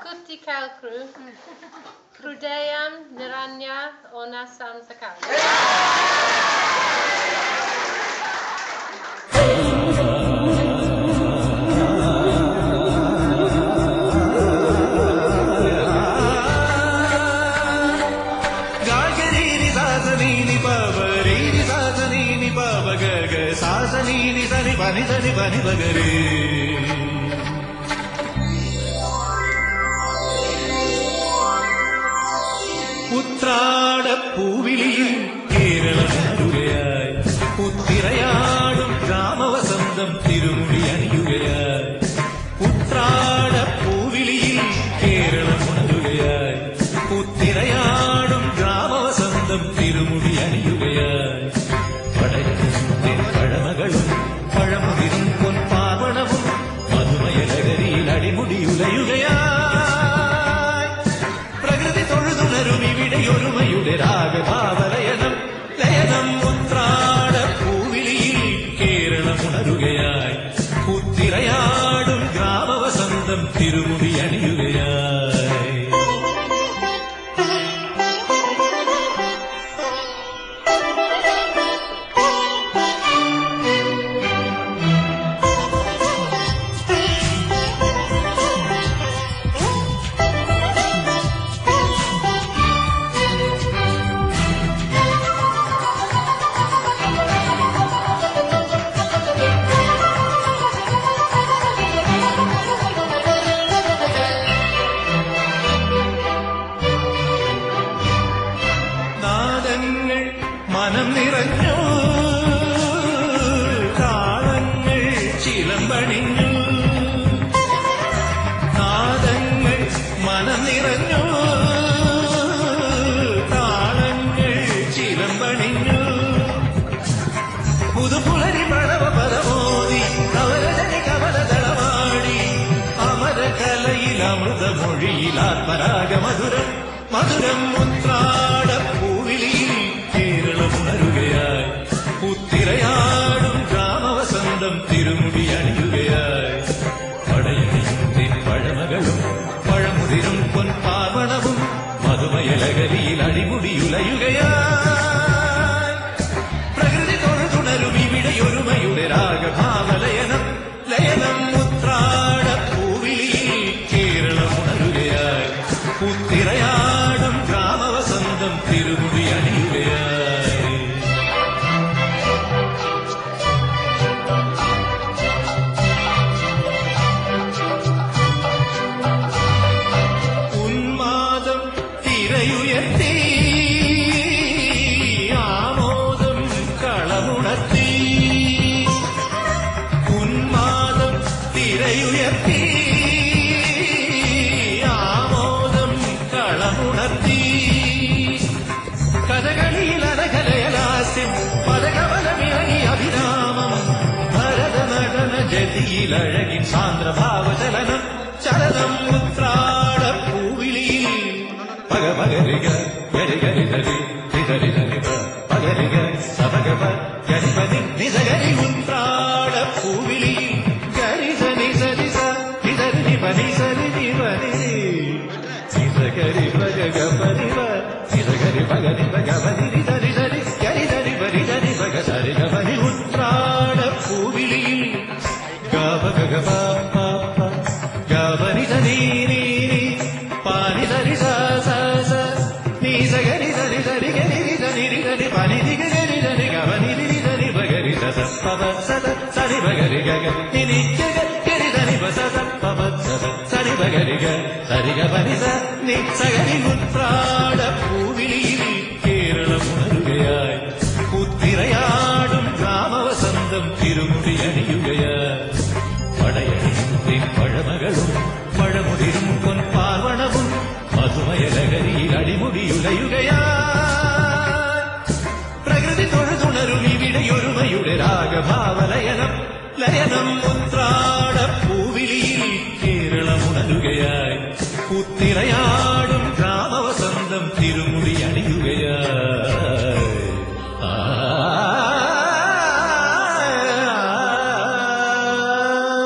Kutti Kalkru, Krudayam Niranya Onasam Sakal. പൂവിളിയിൽ കേരളമൊഴുകയായി പുത്തിരയാടും ഗ്രാമവസന്തം തിരുമുടി അണിയുകയായി ഉത്രാടപ്പൂവിളിയിൽ കേരളമൊഴുകയായി പുത്തിരയാടും ഗ്രാമവസന്തം തിരുമുടി അണിയുകയായി പടയത്തിൻ പഴമകളും പഴമുതിരും പൊൻപാവണവും മധുമയലകരിയിൽ അടിമുടിയുലയുകയായി പ്രകൃതി തൊഴുതുണരും ഇവിടെയൊരുമയുടെ രാഗഭാവലയനം ലയനം ഉത്രാടപ്പൂവിളിയിൽ കേരളമുണരുകയായി പുത്തിരയാടും ഗ്രാമവസന്തം തിരുമുടി അണിയുകയായി മനം നിറഞ്ഞു താളങ്ങൾ ചിലമ്പണിഞ്ഞു നാദങ്ങൾ മനം നിറഞ്ഞു താളങ്ങൾ ചിലമ്പണിഞ്ഞു പുതുപുലരി പ്രണവ പരമോദി കവലജനി കവലതളവാടി അമരകലയിൽ അമൃതമൊഴിയിൽ ആത്മരാഗ മധുരം മധുരം ഉത്രാടപ്പൂവിളിയിൽ കേരളമുണരുകയായി പുത്തിരയാടും ഗ്രാമവസന്തം തിരുമുടി അണിയുകയായി പടയണിത്തിൻ പഴമകളും പഴമുതിരും പൊൻപാർവണവും മധുമയലകരിയിൽ അടിമുടിയുലയുകയായി പ്രകൃതി തൊഴുതുണരും ഇവിടെയൊരുമയുടെ രാഗഭാവലയനം ലയനം ഉത്രാടപ്പൂവിളിയിൽ കേരളമുണരുകയായി പുത്തിരയാടും ഗ്രാമവസന്തം തിരുമുടി അണിയുകയായി ഉന്മാദം തിരയുയർത്തി ആമോദം കളമുണർത്തി ഉന്മാദം തിരയുയർത്തി കഥകളിയിൽ അനഘലയലാസ്യം പദകവലമിറങ്ങി അഭിരാമം ഭരതനടന ജതിയിലഴകിൻ സാന്ദ്രഭാവചലനം ചലനം ഉത്രാടപ്പൂവിളിയിൽ പകപകരിക ഗരിഗരിതരി നിതരിതരിക പകരിക സപകപ ഗരിപതി നിസകരി ഉത്രാടപ്പൂവിളിയിൽ ഗരിസനി സരിസ നിതരി പനി സരി നിപനി നിസകരി പകപരിവ നിസകരി പകരി പകപരി ധരി ധരി ഗരി ധരി പരി ധരി പക സരി ഗപനി ഉത്രാടപ്പൂവിളിയിൽ ഗപ ഗപ ഗപനി ധനി നീ പാനി ധരി സ സ സ നീ സകരി ധരി ധരി ഗരി ധരി ധരി പനി ധരി ഗരി ധരി ഗപനി ധരി ധരി പകരി സ സ പവ സ സരി പകരി ഗ നി ഗരി ധരി പ സ സ പവ സ സരി പകരി ഗ സരി ഗപനി സ നി സകരി ഉത്രാടപ്പൂവിളിയിൽ കേരളമുണരുകയായി പുത്തിരയാടും ഗ്രാമവസന്തം തിരുമുടി അണിയുകയായി പടയണിത്തിൻ പഴമകളും ലഹരിയിൽ അടിമുടിയുലയുകയാ പ്രകൃതി തൊഴുതുണരും ഇവിടെയൊരുമയുടെ രാഗഭാവലയനം ലയനം ഉത്രാട പൂവിളിയിൽ കേരളമുണരുകയായി കുത്തിരയാടും ഗ്രാമവസന്തം തിരുമുടിയണി